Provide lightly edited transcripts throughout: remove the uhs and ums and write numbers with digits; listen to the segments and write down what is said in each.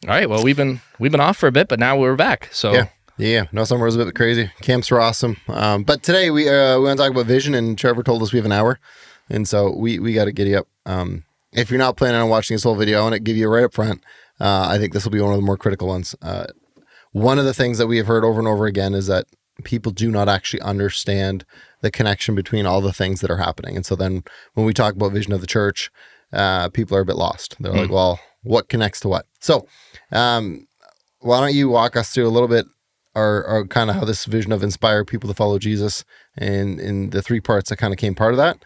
All right. Well, we've been off for a bit, but now we're back. So yeah. No, summer was a bit crazy. Camps were awesome. But today we want to talk about vision, and Trevor told us we have an hour, and so we got to giddy up. If you're not planning on watching this whole video, I want to give you right up front. I think this will be one of the more critical ones. One of the things that we have heard over and over again is that people do not actually understand the connection between all the things that are happening. And so then when we talk about vision of the church, people are a bit lost. They're like, well, what connects to what? So why don't you walk us through a little bit or kind of how this vision of inspire people to follow Jesus and in the three parts that kind of came part of that.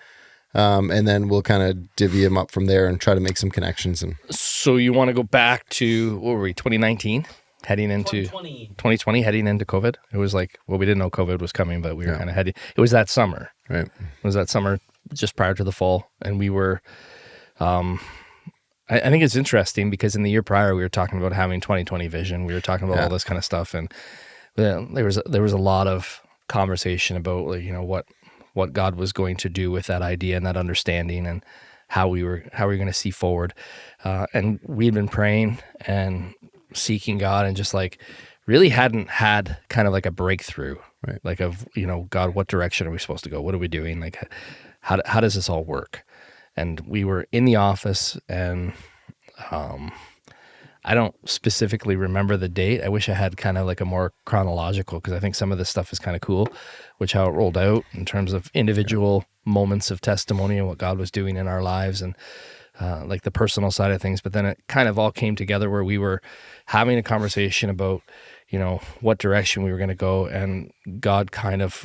And then we'll kind of divvy them up from there and try to make some connections. And so you want to go back to, what were we, 2019? Heading into 2020, heading into COVID. It was like, well, we didn't know COVID was coming, but we were kind of heading. It was that summer. Right. It was that summer just prior to the fall. And we were, I think it's interesting because in the year prior, we were talking about having 2020 vision. We were talking about all this kind of stuff. And there was a lot of conversation about, like, you know, what God was going to do with that idea and that understanding and how we were going to see forward. And we had been praying and seeking God and just like really hadn't had kind of like a breakthrough, right? Like of, you know, God, what direction are we supposed to go? What are we doing? Like, how does this all work? And we were in the office and, I don't specifically remember the date. I wish I had kind of like a more chronological, because I think some of this stuff is kind of cool, which how it rolled out in terms of individual moments of testimony and what God was doing in our lives and like the personal side of things. But then it kind of all came together where we were having a conversation about, you know, what direction we were going to go. And God kind of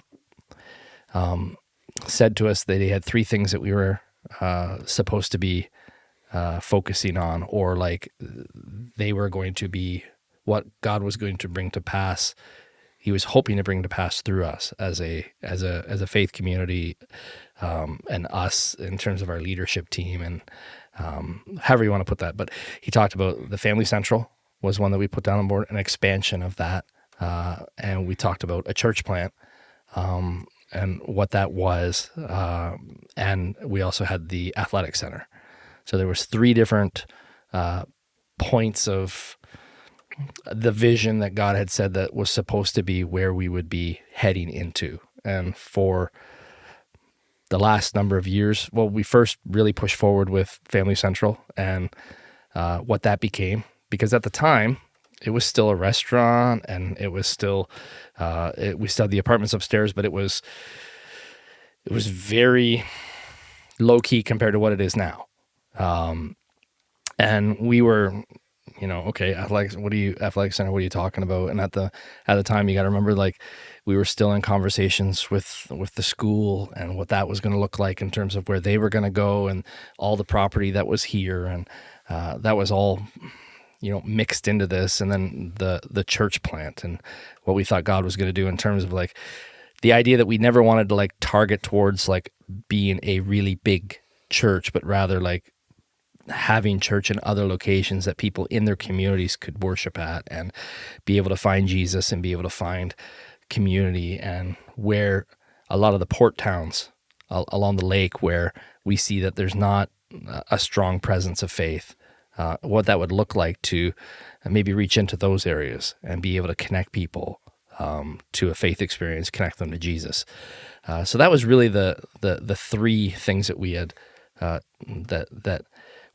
said to us that he had three things that we were supposed to be focusing on, or like they were going to be what God was going to bring to pass. He was hoping to bring to pass through us as a faith community, and us in terms of our leadership team and however you want to put that. But he talked about the Family Central was one that we put down on board, an expansion of that, and we talked about a church plant and what that was, and we also had the athletic center. So there was three different points of the vision that God had said that was supposed to be where we would be heading into. And for the last number of years, well, we first really pushed forward with Family Central and what that became, because at the time it was still a restaurant and it was still, we still had the apartments upstairs, but it was very low key compared to what it is now. And we were, you know, okay, athletic center, what are you talking about? And at the time, you got to remember, like, we were still in conversations with the school and what that was going to look like in terms of where they were going to go and all the property that was here. And, that was all, you know, mixed into this. And then the church plant and what we thought God was going to do in terms of like the idea that we never wanted to like target towards like being a really big church, but rather like having church in other locations that people in their communities could worship at and be able to find Jesus and be able to find community. And where a lot of the port towns along the lake where we see that there's not a strong presence of faith, what that would look like to maybe reach into those areas and be able to connect people to a faith experience, connect them to Jesus. So that was really the three things that we had that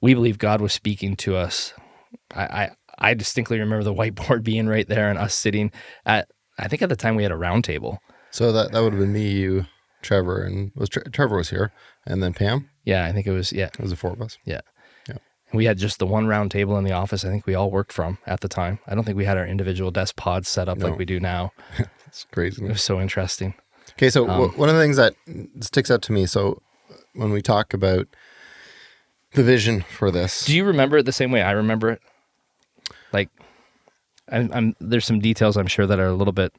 we believe God was speaking to us. I distinctly remember the whiteboard being right there and us sitting at, I think at the time we had a round table. so that would have been me, you, Trevor, and Trevor was here, and then Pam. Yeah, I think it was, yeah. It was the four of us. Yeah. We had just the one round table in the office I think we all worked from at the time. I don't think we had our individual desk pods set up like we do now. It's crazy. It was so interesting. Okay, so one of the things that sticks out to me, so when we talk about the vision for this. Do you remember it the same way I remember it? Like, there's some details I'm sure that are a little bit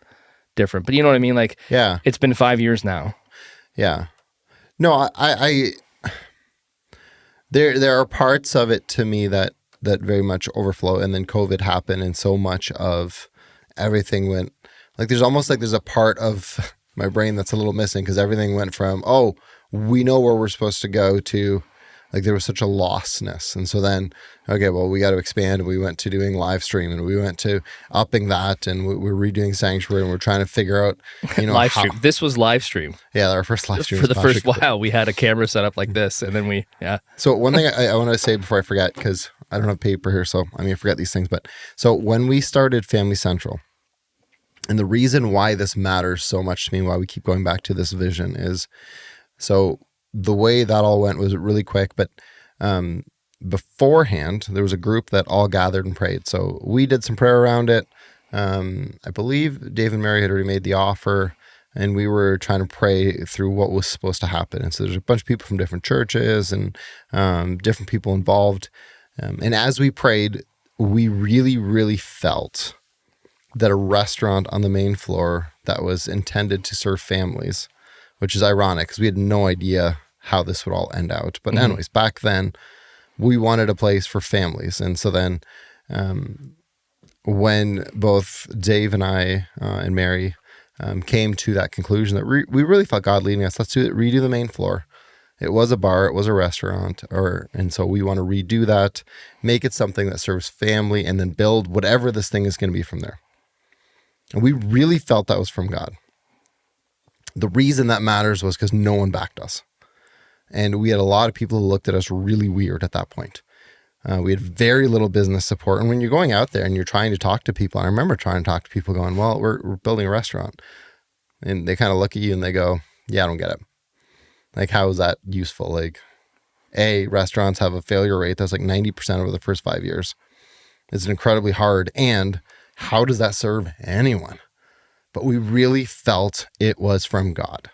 different, but you know what I mean? Like, yeah, it's been 5 years now. Yeah. No, I there are parts of it to me that very much overflow, and then COVID happened, and so much of everything went, like, there's almost like there's a part of my brain that's a little missing, because everything went from, oh, we know where we're supposed to go, to, Like there was such a lostness. And so then, okay, well, we got to expand. And we went to doing live stream, and we went to upping that, and we're redoing Sanctuary, and we're trying to figure out, live stream. This was live stream. Yeah, our first live stream. For the first while, we had a camera set up like this, and then So one thing I want to say before I forget, because I don't have paper here, so I forget these things. But so when we started Family Central, and the reason why this matters so much to me, why we keep going back to this vision is, so the way that all went was really quick, but beforehand, there was a group that all gathered and prayed. So we did some prayer around it. I believe Dave and Mary had already made the offer, and we were trying to pray through what was supposed to happen. And so there's a bunch of people from different churches and different people involved. And as we prayed, we really, really felt that a restaurant on the main floor that was intended to serve families, which is ironic because we had no idea how this would all end out. But anyways, back then we wanted a place for families. And so then when both Dave and I and Mary came to that conclusion that we really felt God leading us, let's redo the main floor. It was a bar, it was a restaurant, and so we want to redo that, make it something that serves family, and then build whatever this thing is going to be from there. And we really felt that was from God. The reason that matters was because no one backed us. And we had a lot of people who looked at us really weird at that point. We had very little business support. And when you're going out there and you're trying to talk to people, I remember trying to talk to people going, well, we're building a restaurant. And they kind of look at you and they go, yeah, I don't get it. Like, how is that useful? Like, restaurants have a failure rate that's like 90% over the first 5 years. It's incredibly hard. And how does that serve anyone? But we really felt it was from God.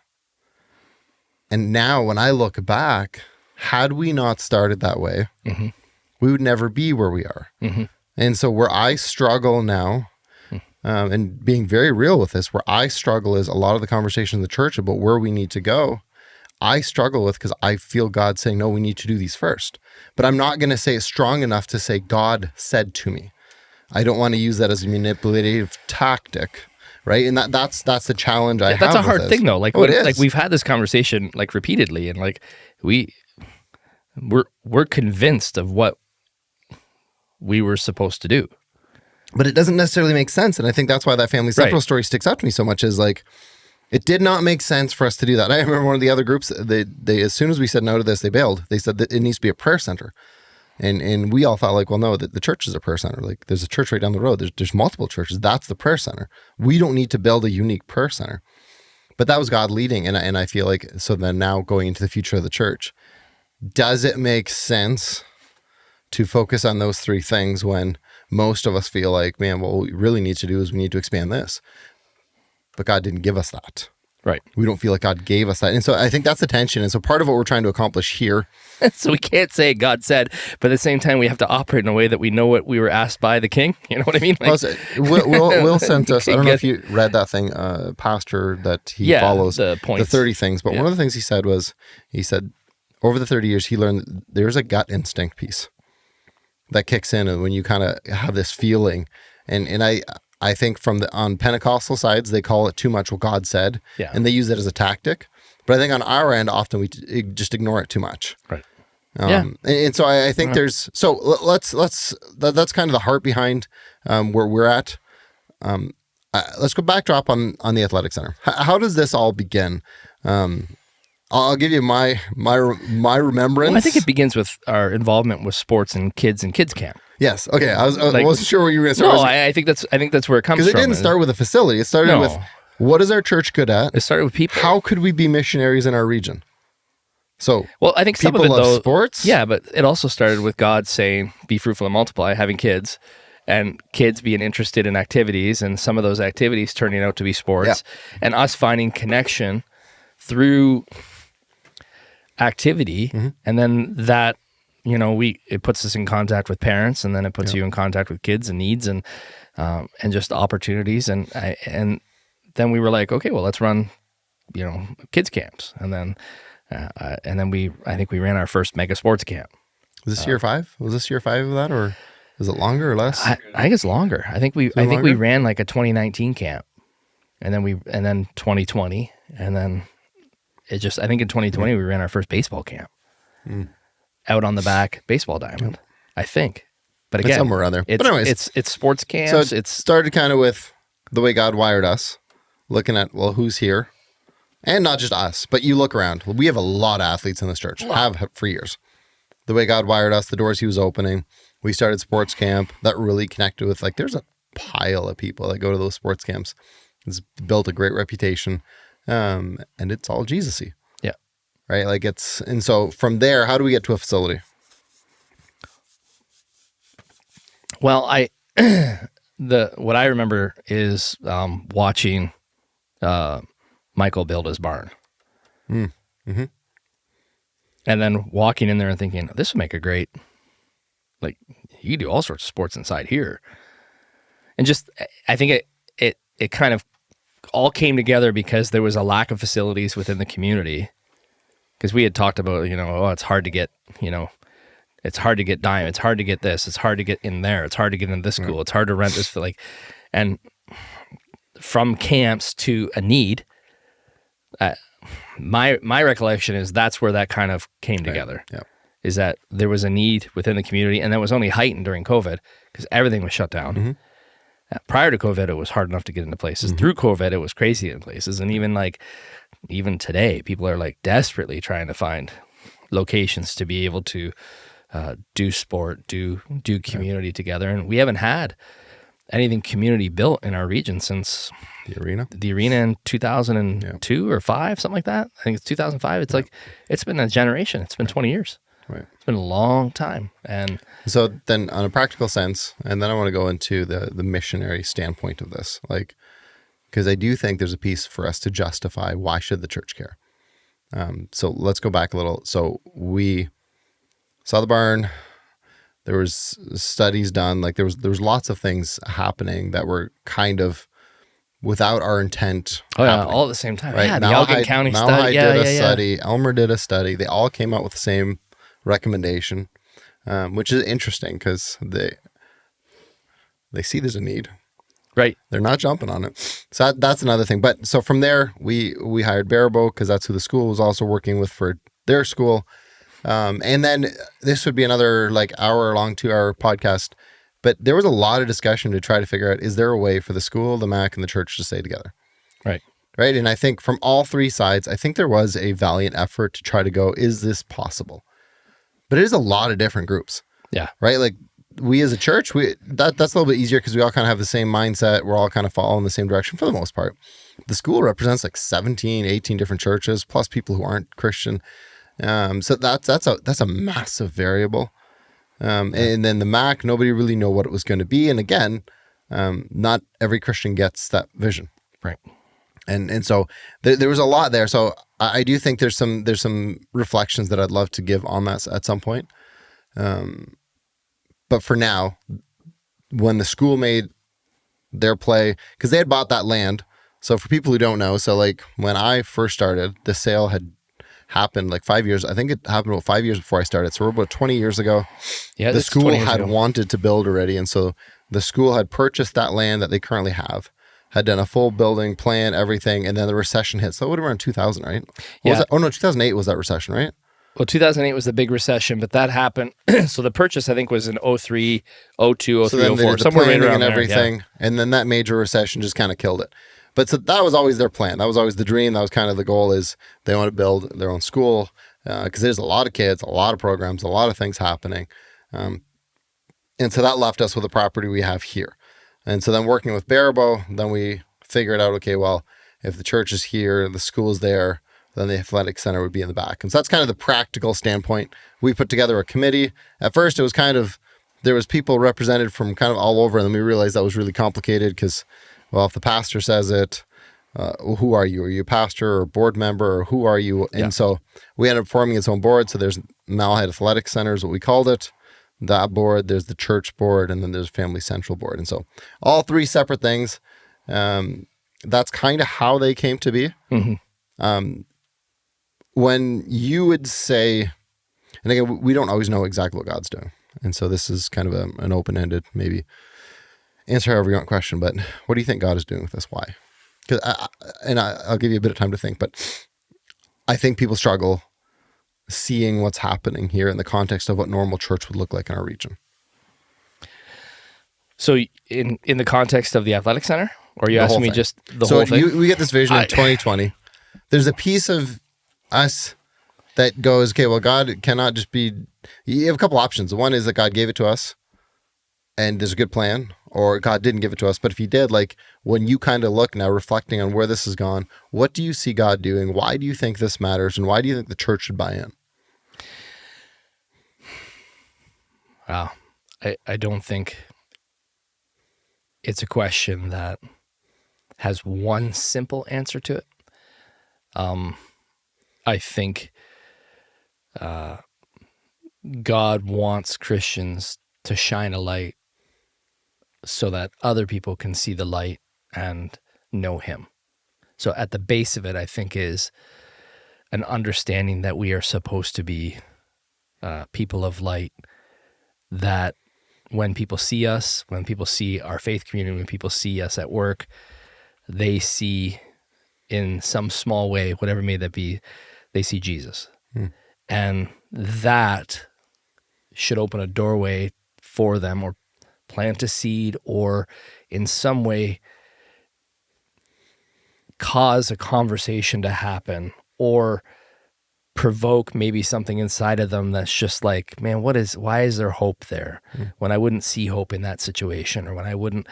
And now when I look back, had we not started that way, we would never be where we are. And so where I struggle now, and being very real with this, where I struggle is a lot of the conversation in the church about where we need to go, I struggle with because I feel God saying, no, we need to do these first. But I'm not going to say it strong enough to say, God said to me. I don't want to use that as a manipulative tactic. Right. And that's the challenge I have. That's a hard thing though. Like, it is. Like we've had this conversation like repeatedly, and like we're convinced of what we were supposed to do. But it doesn't necessarily make sense. And I think that's why that Family Central story sticks out to me so much, is like, it did not make sense for us to do that. I remember one of the other groups, they as soon as we said no to this, they bailed. They said that it needs to be a prayer center. And we all thought like, well, no, the church is a prayer center. Like, there's a church right down the road. There's multiple churches. That's the prayer center. We don't need to build a unique prayer center. But that was God leading. And I feel like, so then now going into the future of the church, does it make sense to focus on those three things when most of us feel like, man, what we really need to do is we need to expand this. But God didn't give us that. Right. We don't feel like God gave us that. And so I think that's the tension. And so part of what we're trying to accomplish here. So we can't say God said, but at the same time, we have to operate in a way that we know what we were asked by the king. You know what I mean? Like, Will sent us, I don't know if you read that thing, pastor that he follows, the 30 things. But one of the things he said was, over the 30 years, he learned that there's a gut instinct piece that kicks in. And when you kind of have this feeling, and I think on Pentecostal sides, they call it too much what God said, and they use it as a tactic. But I think on our end, often we just ignore it too much. Right. And so I think that's kind of the heart behind where we're at. Let's go backdrop on the athletic center. How does this all begin? I'll give you my remembrance. Well, I think it begins with our involvement with sports and kids camp. Yes. Okay. I wasn't sure where you were going to start. No, I think that's where it comes from. Because it didn't start with a facility. It started with, what is our church good at? It started with people. How could we be missionaries in our region? So, well, I think some of it though, sports. Yeah, but it also started with God saying, "Be fruitful and multiply," having kids, and kids being interested in activities, and some of those activities turning out to be sports, and us finding connection through activity, and then that. It puts us in contact with parents, and then it puts you in contact with kids and needs and just opportunities. And then we were like, okay, well, let's run, kids camps. And then I think we ran our first mega sports camp. Was this year 5? Was this year 5 of that, or is it longer or less? I think it's longer. I think we ran like a 2019 camp, and then 2020, and then I think in 2020 we ran our first baseball camp. out on the back baseball diamond, I think. But It's again, somewhere around there. It's, But anyways, it's sports so camps. it It's started kind of with the way God wired us, looking at, well, who's here? And not just us, but you look around. We have a lot of athletes in this church, have for years. The way God wired us, the doors he was opening. We started sports camp. That really connected with, like, there's a pile of people that go to those sports camps. It's built a great reputation. And it's all Jesus-y. yeah. Right? Like and so from there, how do we get to a facility? Well, what I remember is watching Michael build his barn. Mm-hmm. And then walking in there and thinking, this would make a great, like, you can do all sorts of sports inside here. And just, I think it kind of all came together because there was a lack of facilities within the community. Because we had talked about, it's hard to get, it's hard to get dime. It's hard to get this. It's hard to get in there. It's hard to get in this school. It's hard to rent this for and from camps to a need, my recollection is that's where that kind of came together. Yeah. Is that there was a need within the community, and that was only heightened during COVID because everything was shut down. Mm-hmm. Prior to COVID, it was hard enough to get into places. Mm-hmm. Through COVID, it was crazy in places, and even today, people are like desperately trying to find locations to be able to do sport, do community together, and we haven't had anything community built in our region since The arena in 2002 or 5, something like that. I think it's 2005. It's like, it's been a generation. It's been 20 years. Right. It's been a long time. And so then on a practical sense, and then I want to go into the missionary standpoint of this, because I do think there's a piece for us to justify why should the church care. So let's go back a little. So we saw the barn. There was studies done. Like there was lots of things happening that were kind of without our intent. all at the same time. Right? Yeah, the Elgin County study. Did a study. Elmer did a study. They all came out with the same recommendation, which is interesting because they see there's a need. Right. They're not jumping on it. So that's another thing. But so from there, we hired Barabo because that's who the school was also working with for their school. And then this would be another hour-long, 2-hour podcast. But there was a lot of discussion to try to figure out, is there a way for the school, the MAC, and the church to stay together? Right. Right. And I think from all three sides, I think there was a valiant effort to try to go, is this possible? But it is a lot of different groups. Yeah. Right. Like we as a church, that's a little bit easier because we all kind of have the same mindset. We're all kind of following the same direction for the most part. The school represents 17, 18 different churches, plus people who aren't Christian. So that's a massive variable. And then the MAC, nobody really knew what it was going to be. And again, not every Christian gets that vision. Right. And so there was a lot there. So I do think there's some reflections that I'd love to give on that at some point. But for now, when the school made their play, because they had bought that land. So for people who don't know, when I first started, the sale had happened 5 years. I think it happened about 5 years before I started. So we're about 20 years ago. Yeah, the school had ago. wanted to build already. And so the school had purchased that land that they currently have, had done a full building plan, everything. And then the recession hit. So it would have been around 2000, right? Yeah. 2008 was that recession, right? Well, 2008 was the big recession, but that happened. So the purchase, I think, was in 03, 02, 03, So then they 04, did the somewhere right planning around and everything. there. And then that major recession just kind of killed it. But so that was always their plan. That was always the dream. That was kind of the goal, is they want to build their own school because there's a lot of kids, a lot of programs, a lot of things happening. And so that left us with the property we have here. And so then working with Barabo, then we figured out, okay, well, if the church is here, the school is there, then the athletic center would be in the back. And so that's kind of the practical standpoint. We put together a committee. At first, it was there was people represented from kind of all over, and then we realized that was really complicated because, well, if the pastor says it, who are you? Are you a pastor or a board member, or who are you? And so we ended up forming its own board. So there's Malahide Athletic Center is what we called it. That board, there's the church board, and then there's Family Central board. And so all three separate things. That's kind of how they came to be. Mm-hmm. When you would say, and again, we don't always know exactly what God's doing. And so this is kind of an open-ended, maybe answer however you want question, but what do you think God is doing with this? Why? Because I'll give you a bit of time to think, but I think people struggle seeing what's happening here in the context of what normal church would look like in our region? So in the context of the athletic center, or are you The asking whole me thing. just the So whole thing? we get this vision in 2020. There's a piece of us that goes, okay, well, God cannot just be, you have a couple options. One is that God gave it to us and there's a good plan, or God didn't give it to us. But if he did, like when you kind of look now, reflecting on where this has gone, what do you see God doing? Why do you think this matters? And why do you think the church should buy in? Wow. I don't think it's a question that has one simple answer to it. I think God wants Christians to shine a light so that other people can see the light and know him. So at the base of it, I think, is an understanding that we are supposed to be people of light, that when people see us, when people see our faith community, when people see us at work, they see in some small way, whatever may that be, they see Jesus. And that should open a doorway for them, or plant a seed, or in some way cause a conversation to happen, or provoke maybe something inside of them that's just like, man, why is there hope there when I wouldn't see hope in that situation, or when I wouldn't,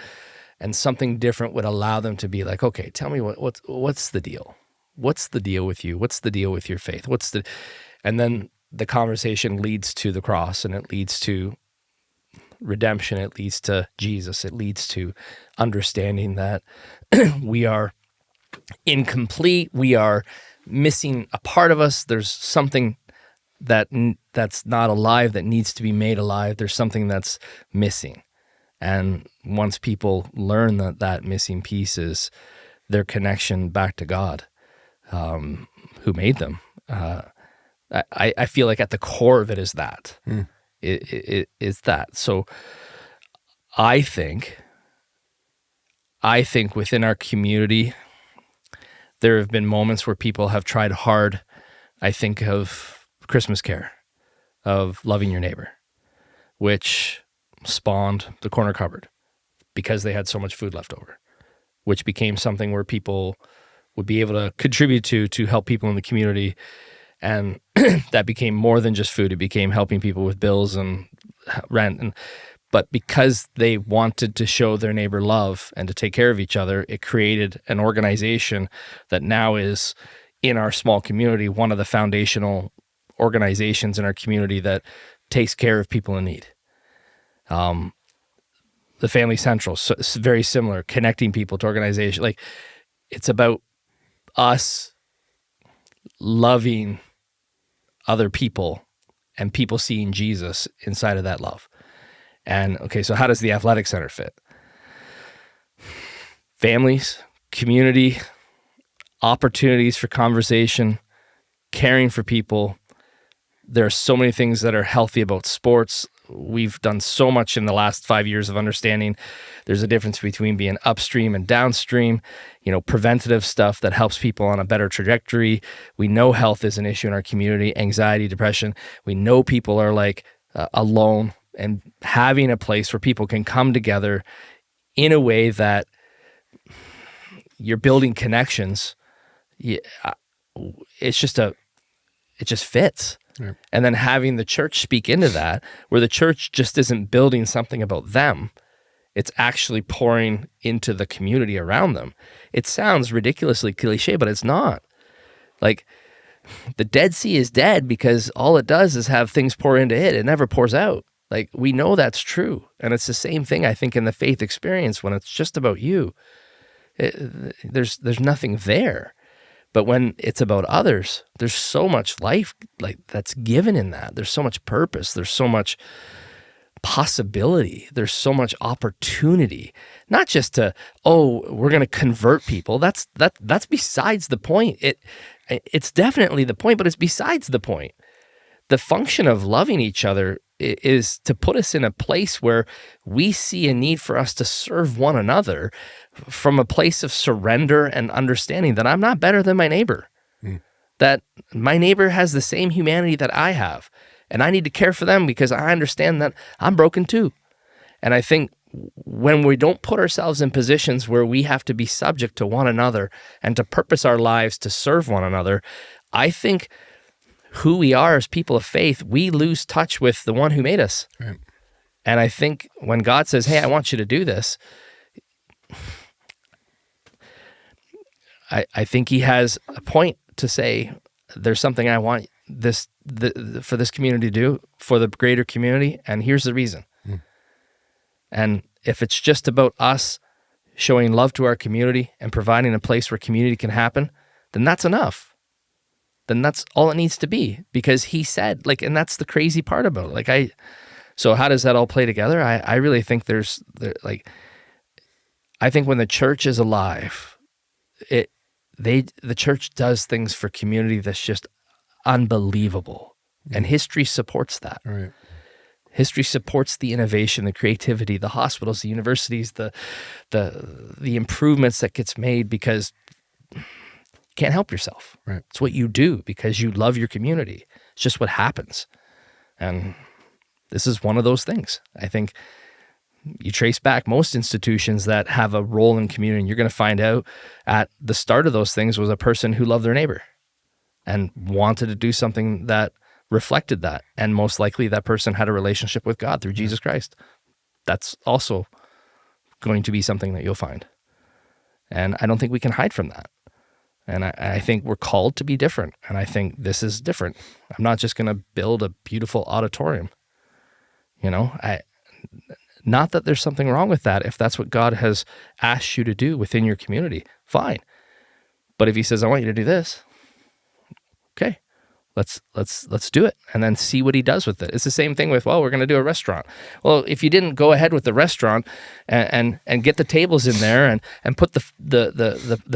and something different would allow them to be like, okay, tell me what's the deal? What's the deal with you? What's the deal with your faith? And then the conversation leads to the cross, and it leads to redemption. It leads to Jesus. It leads to understanding that we are incomplete. We are missing a part of us. There's something that's not alive that needs to be made alive. There's something that's missing. And once people learn that missing piece is their connection back to God, who made them, I feel like at the core of it is that. It is that. So I think within our community, there have been moments where people have tried hard. I think of Christmas Care, of loving your neighbor, which spawned the corner cupboard because they had so much food left over, which became something where people would be able to contribute to help people in the community. And that became more than just food. It became helping people with bills and rent. But because they wanted to show their neighbor love and to take care of each other, it created an organization that now is, in our small community, one of the foundational organizations in our community that takes care of people in need. The Family Central, so it's very similar, connecting people to organization. Like, it's about us loving other people and people seeing Jesus inside of that love. And okay, so how does the athletic center fit? Families, community, opportunities for conversation, caring for people. There are so many things that are healthy about sports. We've done so much in the last 5 years of understanding there's a difference between being upstream and downstream, preventative stuff that helps people on a better trajectory. We know health is an issue in our community, anxiety, depression. We know people are like alone, and having a place where people can come together in a way that you're building connections. It just fits. Right. And then having the church speak into that, where the church just isn't building something about them, it's actually pouring into the community around them. It sounds ridiculously cliche, but it's not. Like, the Dead Sea is dead because all it does is have things pour into it. It never pours out. Like, we know that's true. And it's the same thing, I think, in the faith experience when it's just about you. There's nothing there. But when it's about others, there's so much life like that's given in that. There's so much purpose. There's so much possibility. There's so much opportunity. Not just to, we're going to convert people. That's besides the point. It's definitely the point, but it's besides the point. The function of loving each other is to put us in a place where we see a need for us to serve one another from a place of surrender and understanding that I'm not better than my neighbor. that my neighbor has the same humanity that I have, and I need to care for them because I understand that I'm broken too. And I think when we don't put ourselves in positions where we have to be subject to one another and to purpose our lives to serve one another, I think who we are as people of faith, we lose touch with the one who made us. Right. And I think when God says, hey, I want you to do this, I think he has a point to say, there's something I want for this community to do, for the greater community, and here's the reason. And if it's just about us showing love to our community and providing a place where community can happen, then that's enough. Then that's all it needs to be, because he said, like, and that's the crazy part about it. Like, so how does that all play together? I really think I think when the church is alive, the church does things for community that's just unbelievable. And history supports that. Right. History supports the innovation, the creativity, the hospitals, the universities, the improvements that gets made, because you can't help yourself. Right. It's what you do because you love your community. It's just what happens. And this is one of those things. I think you trace back most institutions that have a role in community, and you're going to find out at the start of those things was a person who loved their neighbor and wanted to do something that reflected that. And most likely that person had a relationship with God through Jesus Christ. That's also going to be something that you'll find. And I don't think we can hide from that. And I think we're called to be different. And I think this is different. I'm not just going to build a beautiful auditorium. Not that there's something wrong with that. If that's what God has asked you to do within your community, fine. But if he says, I want you to do this, okay, let's do it, and then see what he does with it. It's the same thing with, well, we're going to do a restaurant. Well, if you didn't go ahead with the restaurant and get the tables in there and put the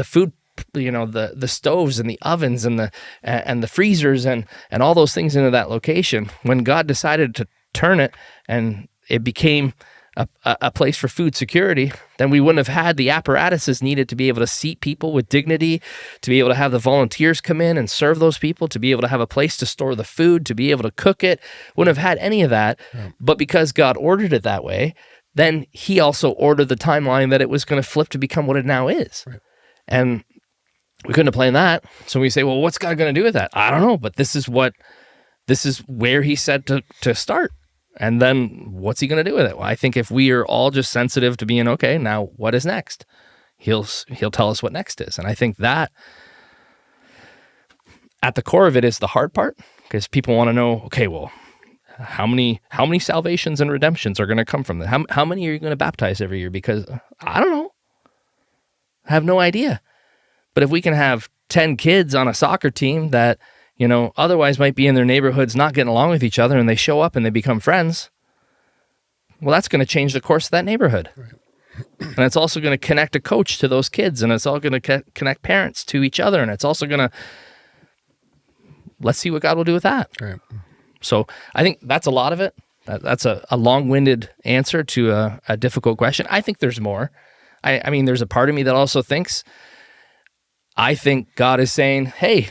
food, the stoves and the ovens and the freezers and all those things into that location, when God decided to turn it and it became a place for food security, then we wouldn't have had the apparatuses needed to be able to seat people with dignity, to be able to have the volunteers come in and serve those people, to be able to have a place to store the food, to be able to cook it. Wouldn't have had any of that. Yeah. But because God ordered it that way, then he also ordered the timeline that it was going to flip to become what it now is. Right. And we couldn't have planned that. So we say, well, what's God going to do with that? I don't know, but this is where he said to start. And then what's he going to do with it? Well, I think if we are all just sensitive to being, okay, now what is next? He'll tell us what next is. And I think that at the core of it is the hard part, because people want to know, okay, well, how many salvations and redemptions are going to come from that? How many are you going to baptize every year? Because I don't know. I have no idea. But if we can have 10 kids on a soccer team that otherwise might be in their neighborhoods not getting along with each other, and they show up and they become friends, well, that's going to change the course of that neighborhood. Right. And it's also going to connect a coach to those kids, and it's all going to connect parents to each other, and it's also going to, let's see what God will do with that. Right. So I think that's a lot of it. That's a long-winded answer to a difficult question. I think there's more. I mean, there's a part of me that also thinks, I think God is saying, hey,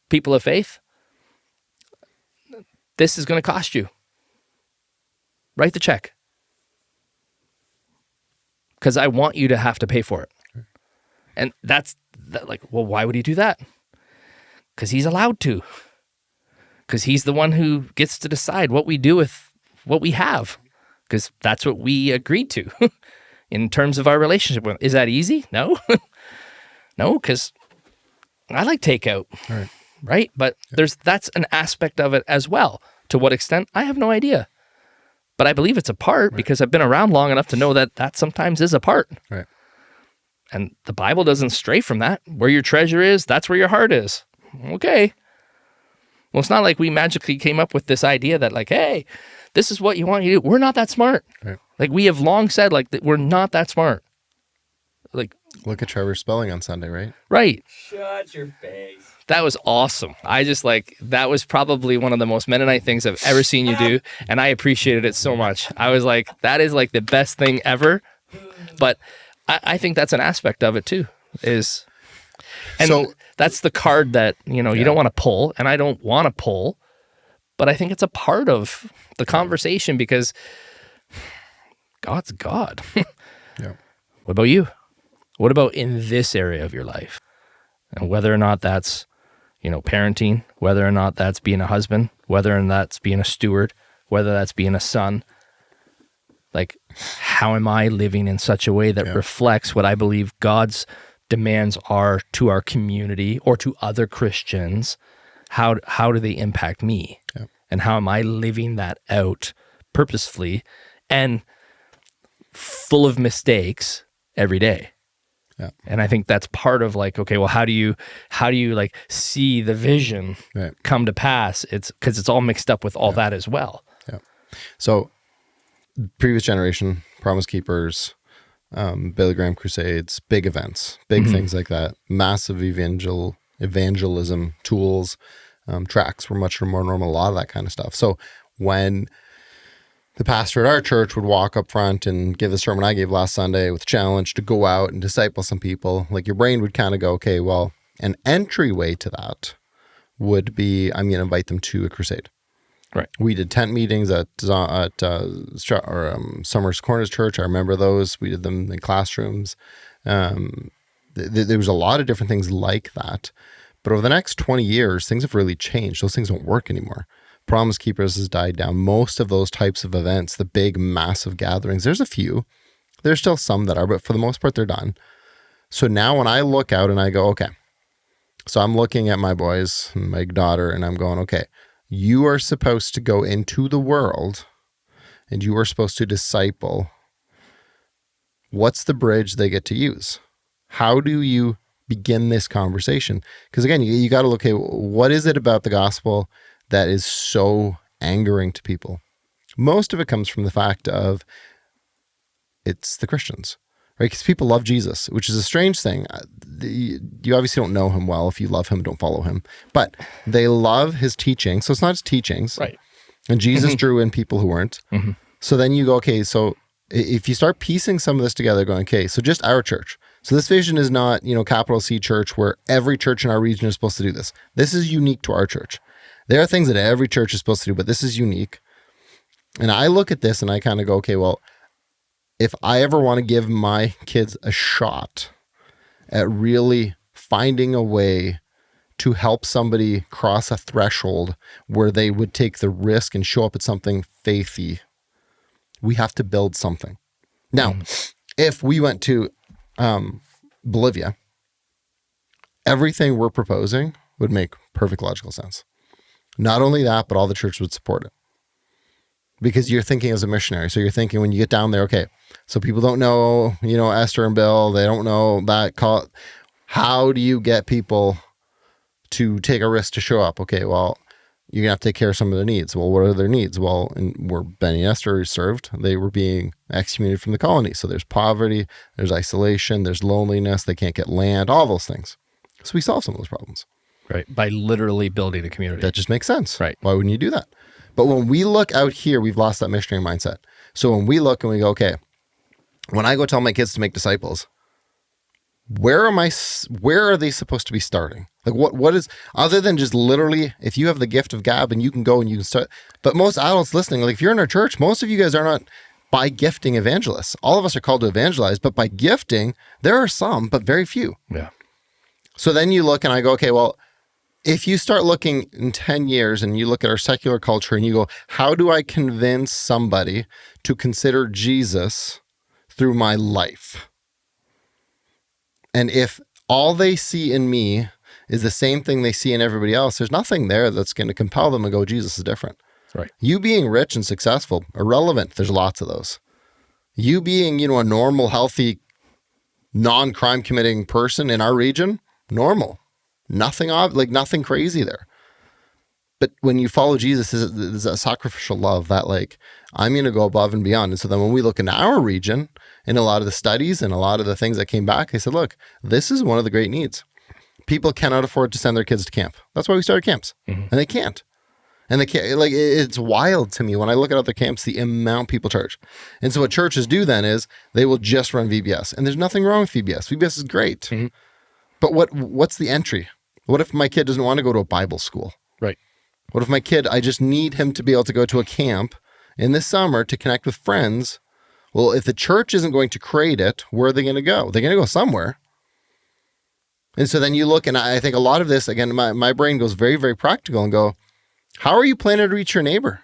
people of faith, this is going to cost you. Write the check. Because I want you to have to pay for it. And that's like, well, why would he do that? Because he's allowed to. Because he's the one who gets to decide what we do with what we have. Because that's what we agreed to in terms of our relationship with him. Is that easy? No. No, because I like takeout. Right. Right? But that's an aspect of it as well. To what extent? I have no idea. But I believe it's a part, right, because I've been around long enough to know that sometimes is a part. Right. And the Bible doesn't stray from that. Where your treasure is, that's where your heart is. Okay. Well, it's not like we magically came up with this idea that, like, hey, this is what you want you to do. We're not that smart. Right. Like, we have long said, like, that we're not that smart. Like, look at Trevor's spelling on Sunday, right? Right. Shut your face. That was awesome. That was probably one of the most Mennonite things I've ever seen you do, and I appreciated it so much. I was like, that is like the best thing ever. But I think that's an aspect of it too, is And So that's the card that, you don't want to pull, and I don't want to pull, but I think it's a part of the conversation because God's God. yeah, What about you? What about in this area of your life? And whether or not that's, parenting, whether or not that's being a husband, whether or not that's being a steward, whether that's being a son, like, how am I living in such a way that reflects what I believe God's demands are to our community or to other Christians? How do they impact me? Yeah. And how am I living that out purposefully and full of mistakes every day? Yeah. And I think that's part of like, okay, well, how do you like see the vision come to pass? It's because it's all mixed up with all that as well. Yeah. So previous generation, Promise Keepers, Billy Graham Crusades, big events, big things like that, massive evangelism tools, tracks were much more normal, a lot of that kind of stuff. So when the pastor at our church would walk up front and give the sermon I gave last Sunday with challenge to go out and disciple some people, like your brain would kind of go, okay, well, an entryway to that would be, I'm going to invite them to a crusade. Right. We did tent meetings at Summers Corners Church. I remember those. We did them in classrooms. There was a lot of different things like that. But over the next 20 years, things have really changed. Those things don't work anymore. Promise Keepers has died down. Most of those types of events, the big, massive gatherings, there's a few. There's still some that are, but for the most part, they're done. So now when I look out and I go, okay, so I'm looking at my boys and my daughter and I'm going, okay, you are supposed to go into the world and you are supposed to disciple. What's the bridge they get to use? How do you begin this conversation? Because again, you got to look at what is it about the gospel that is so angering to people? Most of it comes from the fact of it's the Christians, right? Because people love Jesus, which is a strange thing. You obviously don't know him well. If you love him, don't follow him. But they love his teaching. So it's not his teachings. Right. And Jesus drew in people who weren't. So then you go, okay, so if you start piecing some of this together, going, okay, so just our church. So this vision is not, capital C church where every church in our region is supposed to do this. This is unique to our church. There are things that every church is supposed to do, but this is unique. And I look at this and I kind of go, okay, well, if I ever want to give my kids a shot at really finding a way to help somebody cross a threshold where they would take the risk and show up at something faithy, we have to build something. Now, if we went to Bolivia, everything we're proposing would make perfect logical sense. Not only that, but all the church would support it. Because you're thinking as a missionary. So you're thinking when you get down there, okay, so people don't know, Esther and Bill, they don't know that call. How do you get people to take a risk to show up? Okay, well, you're going to have to take care of some of their needs. Well, what are their needs? Well, and where Benny and Esther served, they were being excommunicated from the colony. So there's poverty, there's isolation, there's loneliness, they can't get land, all those things. So we solve some of those problems. Right. By literally building a community. That just makes sense. Right. Why wouldn't you do that? But when we look out here, we've lost that missionary mindset. So when we look and we go, okay, when I go tell my kids to make disciples, where are they supposed to be starting? Like what is, other than just literally, if you have the gift of gab and you can go and you can start, but most adults listening, like if you're in our church, most of you guys are not by gifting evangelists. All of us are called to evangelize, but by gifting, there are some, but very few. Yeah. So then you look and I go, okay, well, if you start looking in 10 years and you look at our secular culture and you go, how do I convince somebody to consider Jesus through my life? And if all they see in me is the same thing they see in everybody else, there's nothing there that's going to compel them to go, Jesus is different. Right. You being rich and successful, irrelevant. There's lots of those. You being, a normal, healthy, non-crime committing person in our region, normal. Nothing nothing crazy there. But when you follow Jesus, there's a sacrificial love that I'm going to go above and beyond. And so then when we look in our region, in a lot of the studies and a lot of the things that came back, I said, look, this is one of the great needs. People cannot afford to send their kids to camp. That's why we started camps. And they can't. And they can't, it's wild to me when I look at other camps, the amount people charge. And so what churches do then is they will just run VBS. And there's nothing wrong with VBS. VBS is great. But what's the entry? What if my kid doesn't want to go to a Bible school? Right. What if my kid, I just need him to be able to go to a camp in the summer to connect with friends? Well, if the church isn't going to create it, where are they going to go? They're going to go somewhere. And so then you look, and I think a lot of this, again, my brain goes very, very practical and go, how are you planning to reach your neighbor?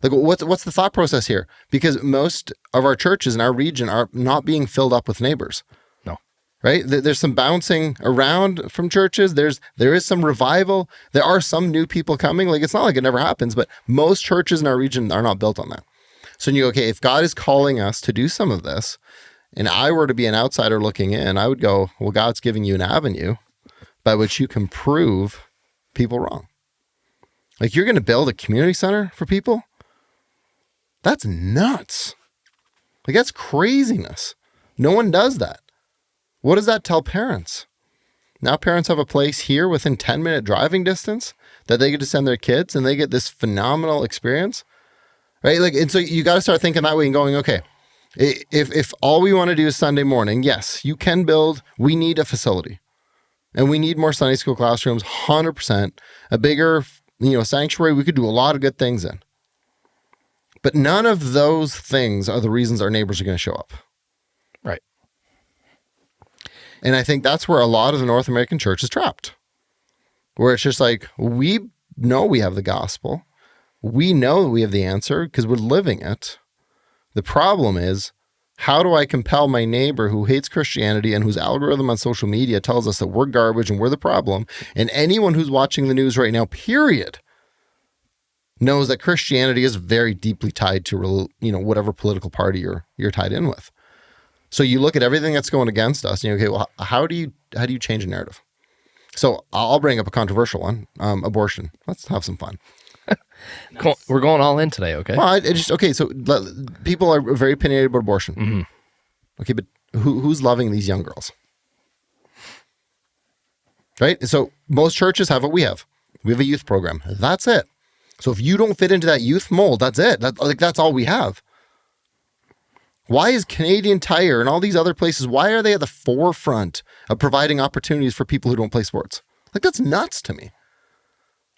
Like, what's the thought process here? Because most of our churches in our region are not being filled up with neighbors. No. Right? There's some bouncing around from churches. There is some revival. There are some new people coming. Like, it's not like it never happens, but most churches in our region are not built on that. So you go, okay, if God is calling us to do some of this, and I were to be an outsider looking in, I would go, well, God's giving you an avenue by which you can prove people wrong. Like, you're going to build a community center for people? That's nuts. Like, that's craziness. No one does that. What does that tell parents? Now parents have a place here within 10-minute driving distance that they get to send their kids, and they get this phenomenal experience, right? Like, and so you got to start thinking that way and going, okay, if all we want to do is Sunday morning, yes, you can build, we need a facility, and we need more Sunday school classrooms, 100%, a bigger, sanctuary. We could do a lot of good things in. But none of those things are the reasons our neighbors are going to show up. Right. And I think that's where a lot of the North American church is trapped, where it's just like, we know we have the gospel. We know that we have the answer because we're living it. The problem is, how do I compel my neighbor who hates Christianity and whose algorithm on social media tells us that we're garbage and we're the problem, and anyone who's watching the news right now, period, knows that Christianity is very deeply tied to, whatever political party you're tied in with. So you look at everything that's going against us, and you go, okay, well, how do you change a narrative? So I'll bring up a controversial one, abortion. Let's have some fun. Nice. We're going all in today, okay? Well, so people are very opinionated about abortion. Mm-hmm. Okay, but who's loving these young girls? Right? So most churches have what we have. We have a youth program. That's it. So if you don't fit into that youth mold, that's it. That's all we have. Why is Canadian Tire and all these other places, why are they at the forefront of providing opportunities for people who don't play sports? Like, that's nuts to me.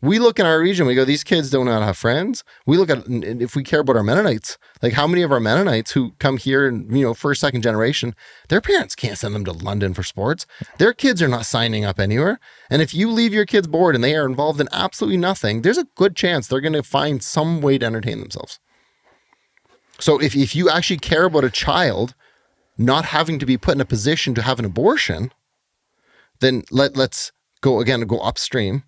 We look in our region, we go, these kids don't know how to have friends. We look at, if we care about our Mennonites, like how many of our Mennonites who come here and, first, second generation, their parents can't send them to London for sports. Their kids are not signing up anywhere. And if you leave your kids bored and they are involved in absolutely nothing, there's a good chance they're going to find some way to entertain themselves. So if you actually care about a child not having to be put in a position to have an abortion, then let's go upstream.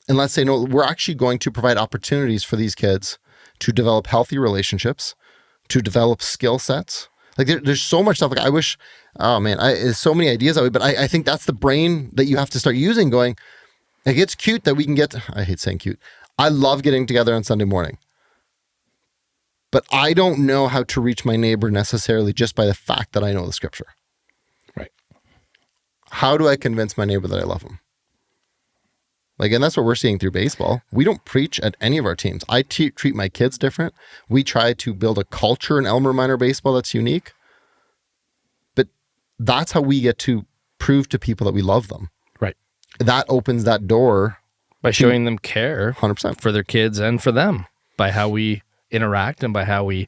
And let's say, no, we're actually going to provide opportunities for these kids to develop healthy relationships, to develop skill sets. Like there's so much stuff. Like I wish, there's so many ideas that way, but I think that's the brain that you have to start using going, like, it's cute that we can I hate saying cute. I love getting together on Sunday morning, but I don't know how to reach my neighbor necessarily just by the fact that I know the scripture. Right. How do I convince my neighbor that I love him? Like, and that's what we're seeing through baseball. We don't preach at any of our teams. I treat my kids different. We try to build a culture in Elmer Minor baseball that's unique. But that's how we get to prove to people that we love them. Right. That opens that door. By showing them care 100% for their kids and for them, by how we interact and by how we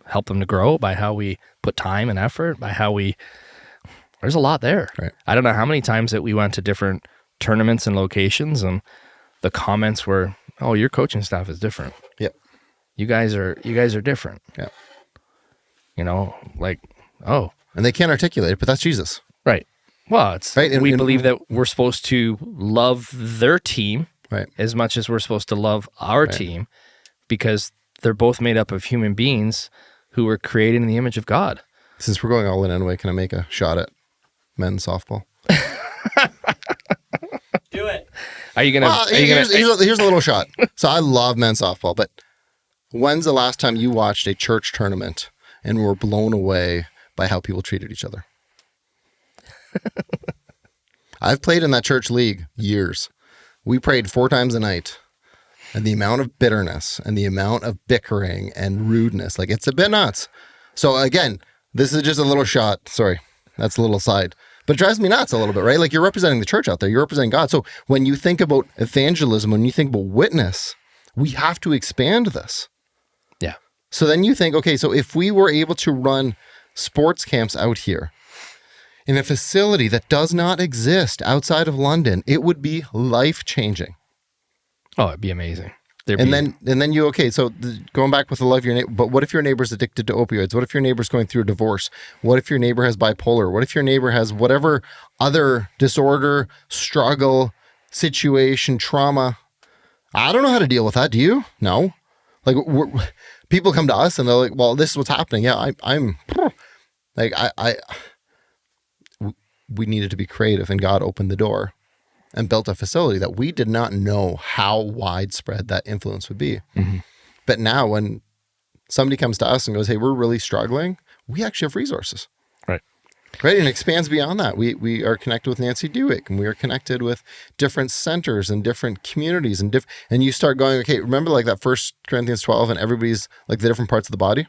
help them to grow, by how we put time and effort, by how there's a lot there. Right. I don't know how many times that we went to different tournaments and locations and the comments were, oh, your coaching staff is different. Yep. You guys are different. Yeah. Like, oh. And they can't articulate it, but that's Jesus. Right. Well, it's right. We believe that we're supposed to love their team right. as much as we're supposed to love our team, because they're both made up of human beings who were created in the image of God. Since we're going all in anyway, can I make a shot at men's softball? Do it. Are you gonna? Here's a little shot. So I love men's softball, but when's the last time you watched a church tournament and were blown away by how people treated each other? I've played in that church league years. We prayed 4 times a night, and the amount of bitterness and the amount of bickering and rudeness, like, it's a bit nuts. So again, this is just a little shot. Sorry, that's a little side. But it drives me nuts a little bit, right? Like you're representing the church out there. You're representing God. So when you think about evangelism, when you think about witness, we have to expand this. Yeah. So then you think, okay, so if we were able to run sports camps out here in a facility that does not exist outside of London, it would be life-changing. Oh, it'd be amazing. And then you, okay, so going back with the love of your neighbor, but what if your neighbor's addicted to opioids? What if your neighbor's going through a divorce? What if your neighbor has bipolar? What if your neighbor has whatever other disorder, struggle, situation, trauma? I don't know how to deal with that. Do you? No. Like people come to us and they're like, well, this is what's happening. Yeah, I'm like, we needed to be creative, and God opened the door and built a facility that we did not know how widespread that influence would be. Mm-hmm. But now when somebody comes to us and goes, hey, we're really struggling, we actually have resources. Right. Right. And it expands beyond that. We are connected with Nancy Dewick, and we are connected with different centers and different communities and you start going, okay, remember like that 1 Corinthians 12 and everybody's like the different parts of the body?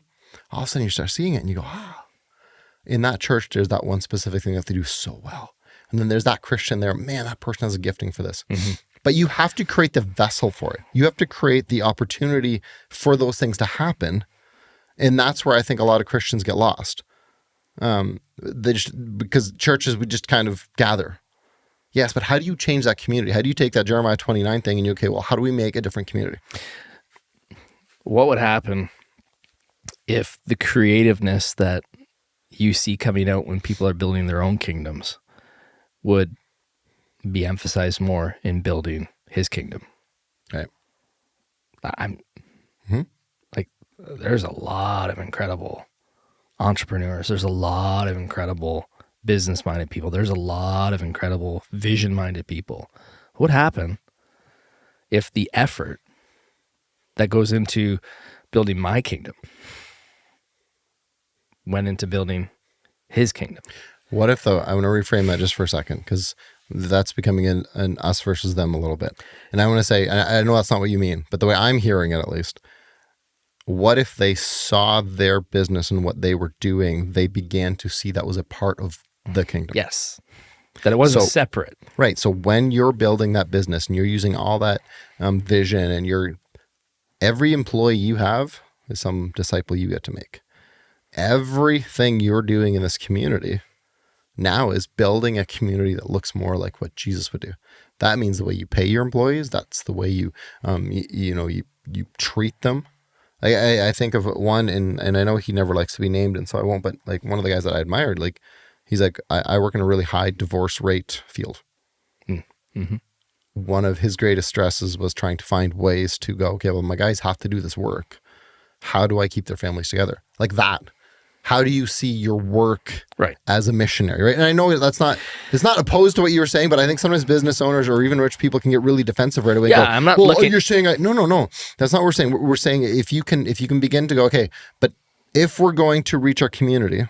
All of a sudden you start seeing it and you go, in that church, there's that one specific thing that they do so well. And then there's that Christian there, man, that person has a gifting for this. Mm-hmm. But you have to create the vessel for it. You have to create the opportunity for those things to happen. And that's where I think a lot of Christians get lost. Because churches, we just kind of gather. Yes, but how do you change that community? How do you take that Jeremiah 29 thing and you, okay, well, how do we make a different community? What would happen if the creativeness that you see coming out when people are building their own kingdoms would be emphasized more in building his kingdom? Right. Like, there's a lot of incredible entrepreneurs. There's a lot of incredible business-minded people. There's a lot of incredible vision-minded people. What would happen if the effort that goes into building my kingdom went into building his kingdom? What if, though, I want to reframe that just for a second, because that's becoming an us versus them a little bit. And I want to say, I know that's not what you mean, but the way I'm hearing it at least, what if they saw their business and what they were doing, they began to see that was a part of the kingdom? Yes. That it wasn't separate. Right. So when you're building that business and you're using all that vision and every employee you have is some disciple you get to make. Everything you're doing in this community now is building a community that looks more like what Jesus would do. That means the way you pay your employees. That's the way you treat them. I think of one, and I know he never likes to be named, and so I won't, but like one of the guys that I admired, like he's like, I work in a really high divorce rate field. Mm-hmm. One of his greatest stresses was trying to find ways to go, okay, well, my guys have to do this work. How do I keep their families together? Like that. How do you see your work right as a missionary, right? And I know it's not opposed to what you were saying, but I think sometimes business owners or even rich people can get really defensive right away. Yeah, and go, I'm not well, looking. You're saying no. That's not what we're saying. We're saying if you can begin to go, okay, but if we're going to reach our community,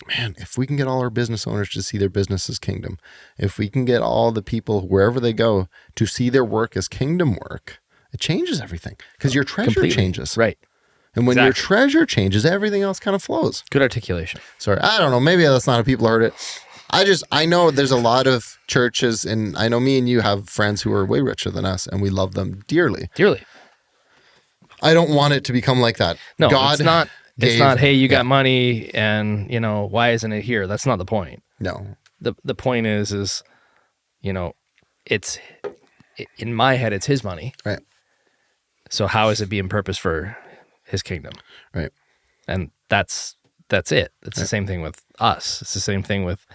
man, if we can get all our business owners to see their business as kingdom, if we can get all the people wherever they go to see their work as kingdom work, it changes everything because your treasure changes. Right. And when your treasure changes, everything else kind of flows. Good articulation. Sorry, I don't know. Maybe that's not how people heard it. I know there's a lot of churches, and I know me and you have friends who are way richer than us, and we love them dearly. Dearly. I don't want it to become like that. No, God it's not. It's not, hey, you got yeah. money and, why isn't it here? That's not the point. No. The point is, it's, in my head, it's his money. Right. So how is it being purposed for his kingdom? Right. And that's it. It's the same thing with us. It's the same thing with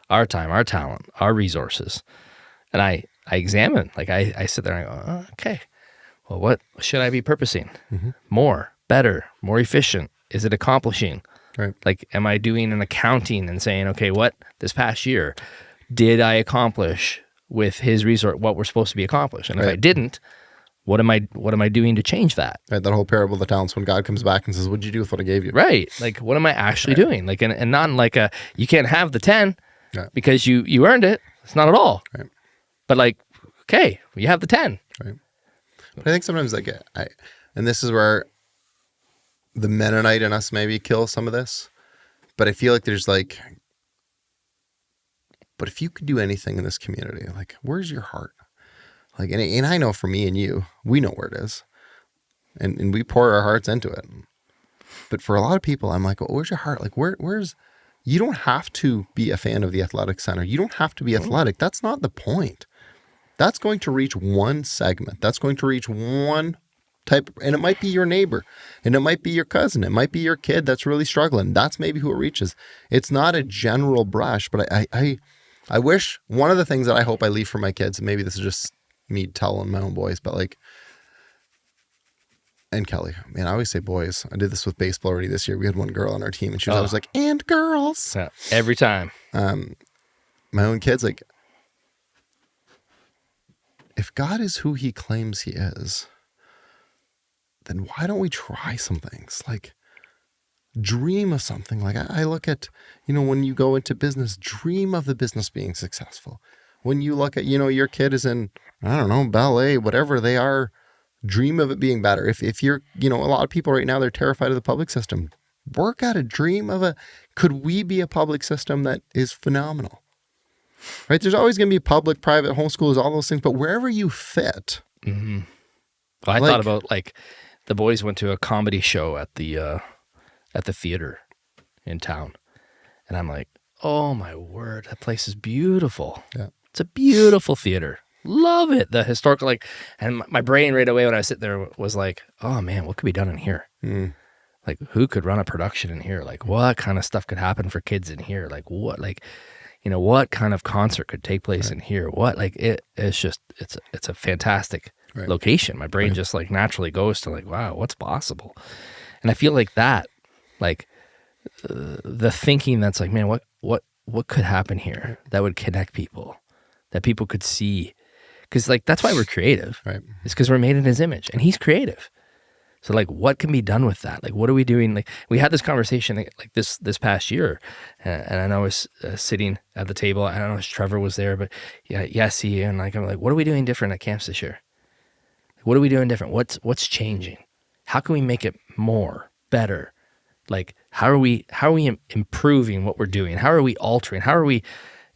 our time, our talent, our resources. And I examine, like I sit there and I go, oh, okay, well, what should I be purposing? Mm-hmm. More, better, more efficient. Is it accomplishing? Right. Like, am I doing an accounting and saying, okay, what this past year did I accomplish with his resource, what we're supposed to be accomplished? And if I didn't, what am I doing to change that? Right, that whole parable of the talents, when God comes back and says, what'd you do with what I gave you? Right. Like, what am I actually doing? Like, and not like you can't have the 10 because you earned it. It's not at all. Right. But like, okay, you have the 10. Right. But I think sometimes and this is where the Mennonite in us maybe kills some of this, but I feel like there's like, But if you could do anything in this community, like, where's your heart? Like, and I know for me and you, we know where it is. And we pour our hearts into it. But for a lot of people, I'm like, well, where's your heart? Like, where's, you don't have to be a fan of the athletic center. You don't have to be athletic. That's not the point. That's going to reach one segment. That's going to reach one type, and it might be your neighbor, and it might be your cousin. It might be your kid that's really struggling. That's maybe who it reaches. It's not a general brush, but I wish, one of the things that I hope I leave for my kids, and maybe this is just me telling my own boys, but like, and Kelly, man, I always say boys. I did this with baseball already this year. We had one girl on our team, and she was always like, and girls. Yeah, every time. My own kids, like, if God is who he claims he is, then why don't we try some things? Like, dream of something. Like, I look at, when you go into business, dream of the business being successful. When you look at, your kid is in, I don't know, ballet, whatever they are, dream of it being better. If you're, a lot of people right now, they're terrified of the public system. Work out a dream of could we be a public system that is phenomenal? Right? There's always going to be public, private, homeschools, all those things, but wherever you fit. Mm-hmm. Well, I thought about, like, the boys went to a comedy show at the theater in town, and I'm like, oh my word, that place is beautiful. Yeah. It's a beautiful theater. Love it. The historical, like, and my brain right away when I was sitting there was like, oh man, what could be done in here? Like, who could run a production in here? Like, what kind of stuff could happen for kids in here? Like, what, what kind of concert could take place in here? What, like, it's just, it's a fantastic location. My brain just like naturally goes to like, wow, what's possible? And I feel like that, like, the thinking that's like, man, what could happen here that would connect people, that people could see? Because, like, that's why we're creative. Right. It's because we're made in his image, and he's creative. So, like, what can be done with that? Like, what are we doing? Like, we had this conversation like this past year, and I know I was sitting at the table. I don't know if Trevor was there, but yes, he, and like, I'm like, what are we doing different at camps this year? What are we doing different? What's changing? How can we make it more, better? Like, how are we improving what we're doing? How are we altering? How are we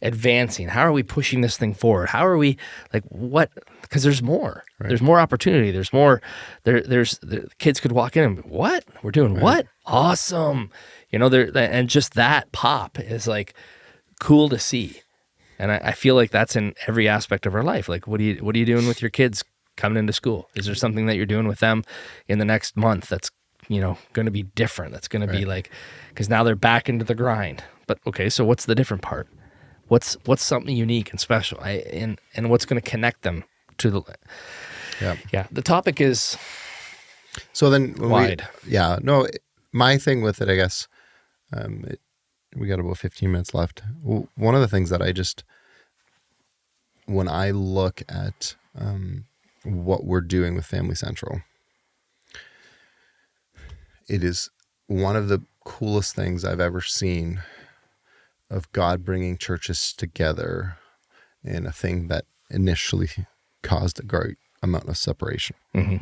advancing? How are we pushing this thing forward? How are we, like, what? Because there's more. Right. There's more opportunity. There's more. There's kids could walk in and, what? We're doing what? Awesome. And just that pop is like cool to see. And I feel like that's in every aspect of our life. Like, what are you doing with your kids coming into school? Is there something that you're doing with them in the next month that's going to be different? That's going to be like, because now they're back into the grind. But okay, so what's the different part? What's something unique and special? And what's going to connect them to the? Yeah. The topic is so then wide. My thing with it, I guess, we got about 15 minutes left. One of the things that when I look at what we're doing with Family Central, it is one of the coolest things I've ever seen of God bringing churches together in a thing that initially caused a great amount of separation. Mm-hmm.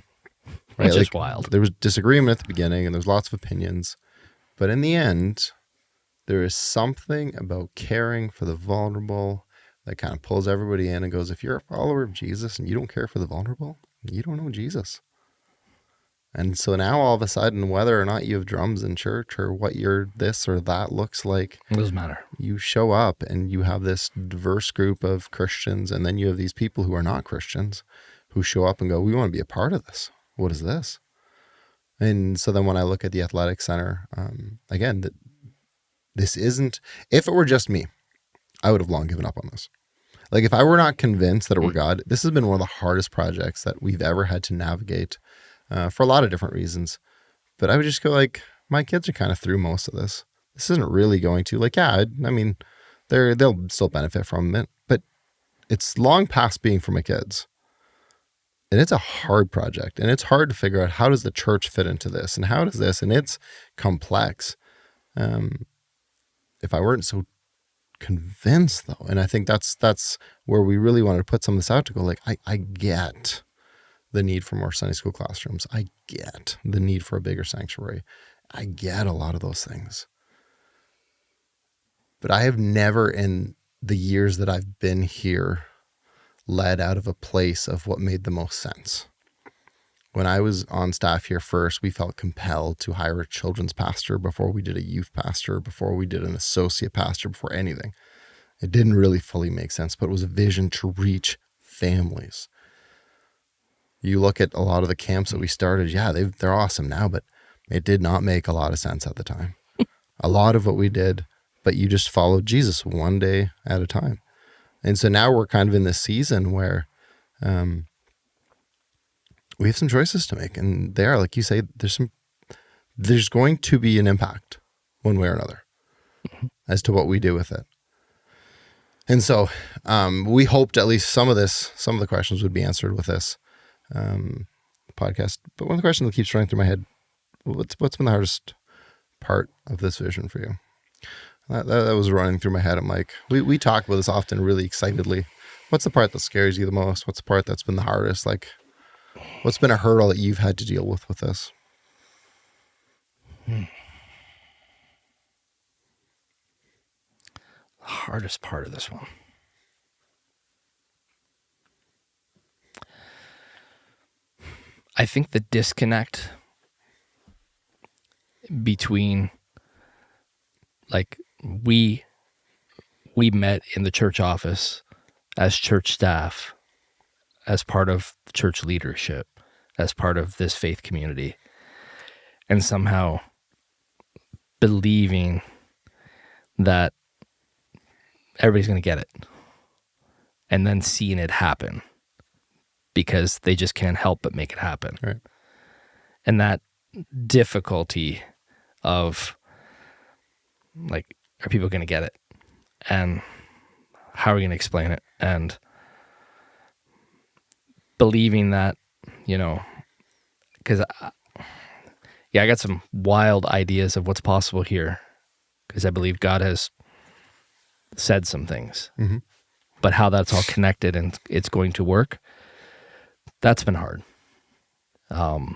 Right? Which is wild. There was disagreement at the beginning and there's lots of opinions, but in the end, there is something about caring for the vulnerable that kind of pulls everybody in and goes, if you're a follower of Jesus and you don't care for the vulnerable, you don't know Jesus. And so now all of a sudden, whether or not you have drums in church or what your this or that looks like, it doesn't matter. You show up and you have this diverse group of Christians, and then you have these people who are not Christians who show up and go, we want to be a part of this. What is this? And so then when I look at the athletic center, again, this isn't, if it were just me, I would have long given up on this. Like, if I were not convinced that it were God, this has been one of the hardest projects that we've ever had to navigate. For a lot of different reasons. But I would just go like, my kids are kind of through most of this. This isn't really going to, like, I mean, they'll still benefit from it, but it's long past being for my kids. And it's a hard project, and it's hard to figure out, how does the church fit into this, and how does this, and it's complex. If I weren't so convinced though, and I think that's where we really wanted to put some of this out, to go like, I get the need for more Sunday school classrooms. I get the need for a bigger sanctuary. I get a lot of those things. But I have never in the years that I've been here led out of a place of what made the most sense. When I was on staff here first, we felt compelled to hire a children's pastor before we did a youth pastor, before we did an associate pastor, before anything. It didn't really fully make sense, but it was a vision to reach families. You look at a lot of the camps that we started, yeah, they're awesome now, but it did not make a lot of sense at the time. A lot of what we did, but you just followed Jesus one day at a time. And so now we're kind of in this season where we have some choices to make. And they are, like you say, there's going to be an impact one way or another as to what we do with it. And so we hoped at least some of the questions would be answered with this podcast. But one of the questions that keeps running through my head, what's been the hardest part of this vision for you? That was running through my head. I'm like, we talk about this often really excitedly. What's the part that scares you the most? What's the part that's been the hardest? Like, what's been a hurdle that you've had to deal with this? The hardest part of this one. I think the disconnect between, like, we met in the church office as church staff, as part of church leadership, as part of this faith community, and somehow believing that everybody's going to get it, and then seeing it happen because they just can't help but make it happen. Right. And that difficulty of, like, are people going to get it? And how are we going to explain it? And believing that, because I got some wild ideas of what's possible here, because I believe God has said some things, but how that's all connected and it's going to work, that's been hard. I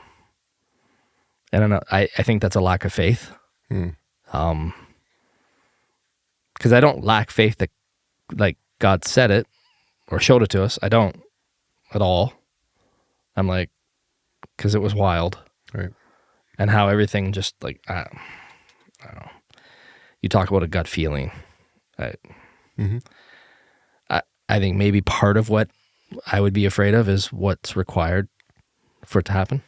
don't know. I think that's a lack of faith. Because I don't lack faith that, like, God said it or showed it to us. I don't at all. I'm like, because it was wild. Right. And how everything just, like, I don't know. You talk about a gut feeling. I think maybe part of what I would be afraid of is what's required for it to happen.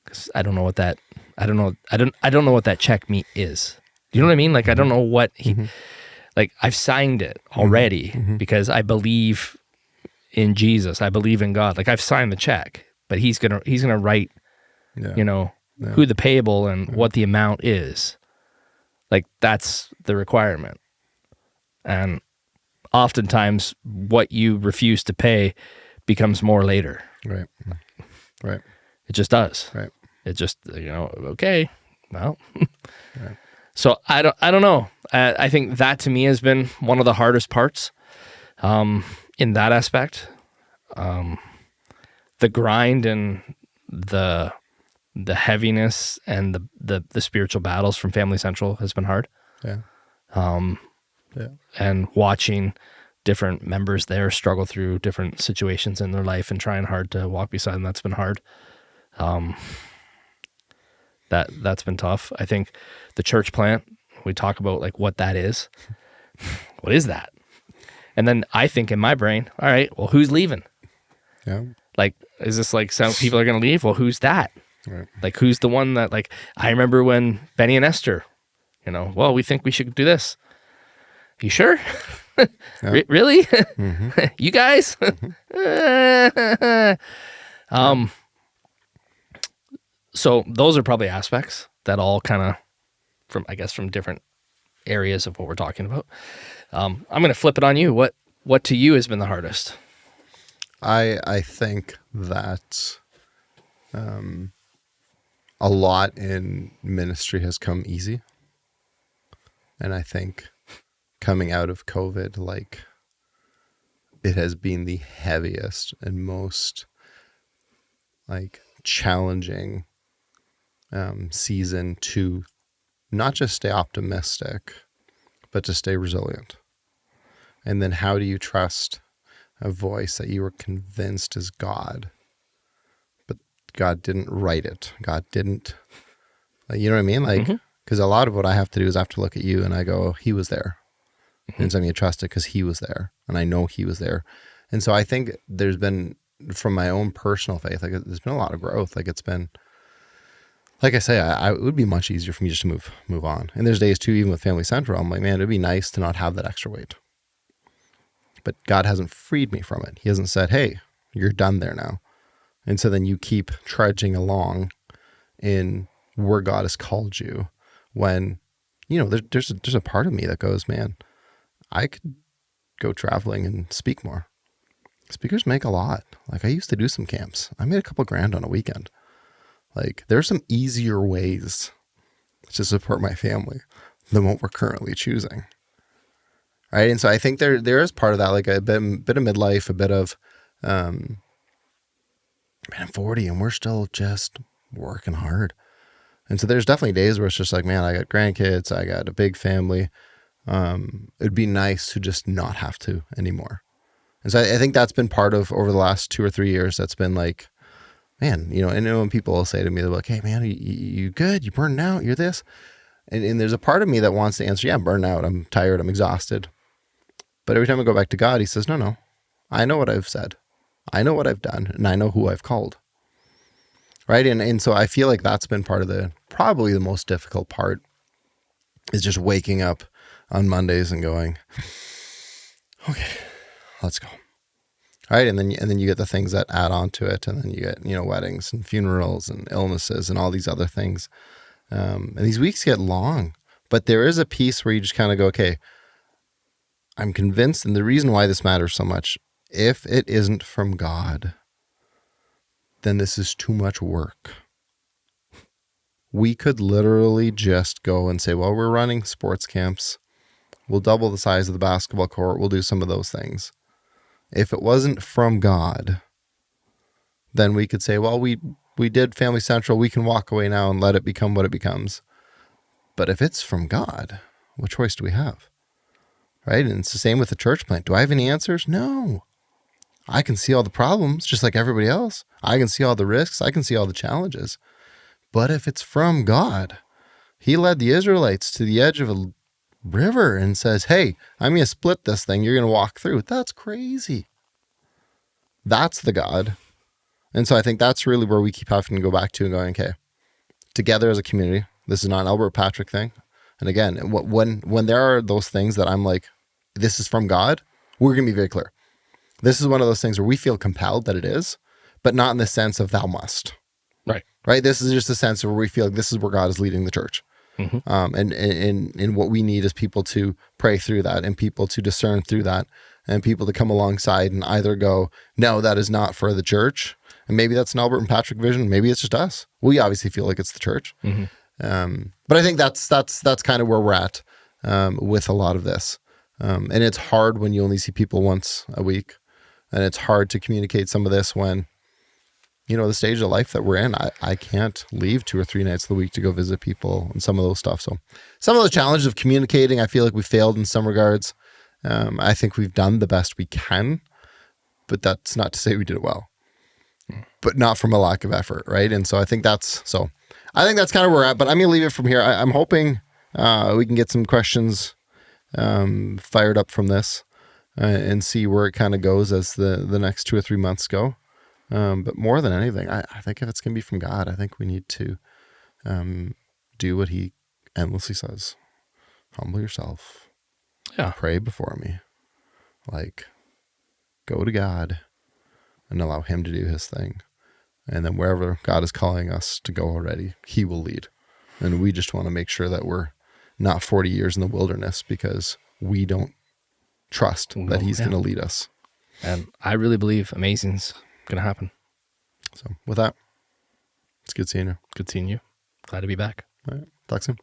Because I don't know what that, I don't know what that check me is. Do you know what I mean? Like, I don't know what like, I've signed it already because I believe in Jesus. I believe in God. Like, I've signed the check, but he's gonna write, who the payable and what the amount is. Like, that's the requirement. And oftentimes what you refuse to pay becomes more later. Right. Right. It just does. Right. It just, okay, well. Right. So I don't know. I think that to me has been one of the hardest parts in that aspect. The grind and the heaviness and the spiritual battles from Family Central has been hard. Yeah. And watching different members there struggle through different situations in their life and trying hard to walk beside them, that's been hard. That's been tough. I think the church plant, we talk about, like, what that is. What is that? And then I think in my brain, all right, well, who's leaving? Yeah. Like, is this like some people are going to leave? Well, who's that? Right. Like, who's the one that, like, I remember when Benny and Esther, well, we think we should do this. You sure? Yeah. Really? You guys? So those are probably aspects that all kind of from different areas of what we're talking about. I'm going to flip it on you. What to you has been the hardest? I think that a lot in ministry has come easy. And I think coming out of COVID, like, it has been the heaviest and most, like, challenging season to not just stay optimistic, but to stay resilient. And then how do you trust a voice that you were convinced is God, but God didn't write it? God didn't, like, you know what I mean? Like, because a lot of what I have to do is I have to look at you and I go, he was there. And so I'm going to trust it because he was there and I know he was there. And so I think there's been, from my own personal faith, like there's been a lot of growth. Like it's been, like I say, it would be much easier for me just to move on. And there's days too, even with Family Central, I'm like, man, it'd be nice to not have that extra weight. But God hasn't freed me from it. He hasn't said, hey, you're done there now. And so then you keep trudging along in where God has called you when, you know, there's a part of me that goes, man, I could go traveling and speak more. Speakers make a lot. Like I used to do some camps. I made a couple grand on a weekend. Like there's some easier ways to support my family than what we're currently choosing. Right. And so I think there is part of that, like a bit of midlife, a bit of, man, I'm 40 and we're still just working hard. And so there's definitely days where it's just like, man, I got grandkids, I got a big family. It'd be nice to just not have to anymore. And so I think that's been part of over the last 2 or 3 years. That's been like, man, you know, and when people will say to me, they're like, hey man, you good? You burning out? You're this. And there's a part of me that wants to answer, yeah, I'm burning out. I'm tired. I'm exhausted. But every time I go back to God, he says, no, I know what I've said. I know what I've done and I know who I've called. Right. And so I feel like that's been part of probably the most difficult part is just waking up on Mondays and going, okay, let's go. Right. And then you get the things that add on to it. And then you get, you know, weddings and funerals and illnesses and all these other things. And these weeks get long, but there is a piece where you just kind of go, okay, I'm convinced. And the reason why this matters so much, if it isn't from God, then this is too much work. We could literally just go and say, well, we're running sports camps. We'll double the size of the basketball court. We'll do some of those things. If it wasn't from God, then we could say, well, we did Family Central. We can walk away now and let it become what it becomes. But if it's from God, what choice do we have? Right? And it's the same with the church plant. Do I have any answers? No. I can see all the problems just like everybody else. I can see all the risks. I can see all the challenges. But if it's from God, he led the Israelites to the edge of a river and says, hey, I'm going to split this thing. You're going to walk through. That's crazy. That's the God. And so I think that's really where we keep having to go back to and going, okay, together as a community, this is not an Albert Patrick thing. And again, when there are those things that I'm like, this is from God, we're going to be very clear. This is one of those things where we feel compelled that it is, but not in the sense of thou must. Right. Right. This is just a sense of where we feel like this is where God is leading the church. And what we need is people to pray through that and people to discern through that and people to come alongside and either go, no, that is not for the church. And maybe that's an Albert and Patrick vision. Maybe it's just us. We obviously feel like it's the church. But I think that's kind of where we're at with a lot of this. And it's hard when you only see people once a week, and it's hard to communicate some of this when, you know, the stage of life that we're in, I can't leave 2 or 3 nights of the week to go visit people and some of those stuff. So some of the challenges of communicating, I feel like we failed in some regards. I think we've done the best we can, but that's not to say we did it well, but not from a lack of effort. Right. And so I think that's kind of where we're at, but I'm going to leave it from here. I'm hoping we can get some questions fired up from this and see where it kind of goes as the next 2 or 3 months go. But more than anything, I think if it's going to be from God, I think we need to do what he endlessly says. Humble yourself. Yeah. Pray before me. Like, go to God and allow him to do his thing. And then wherever God is calling us to go already, he will lead. And we just want to make sure that we're not 40 years in the wilderness because we don't trust that he's going to lead us. And I really believe amazing's going to happen. So with that, it's good seeing you. Good seeing you. Glad to be back. All right. Talk soon.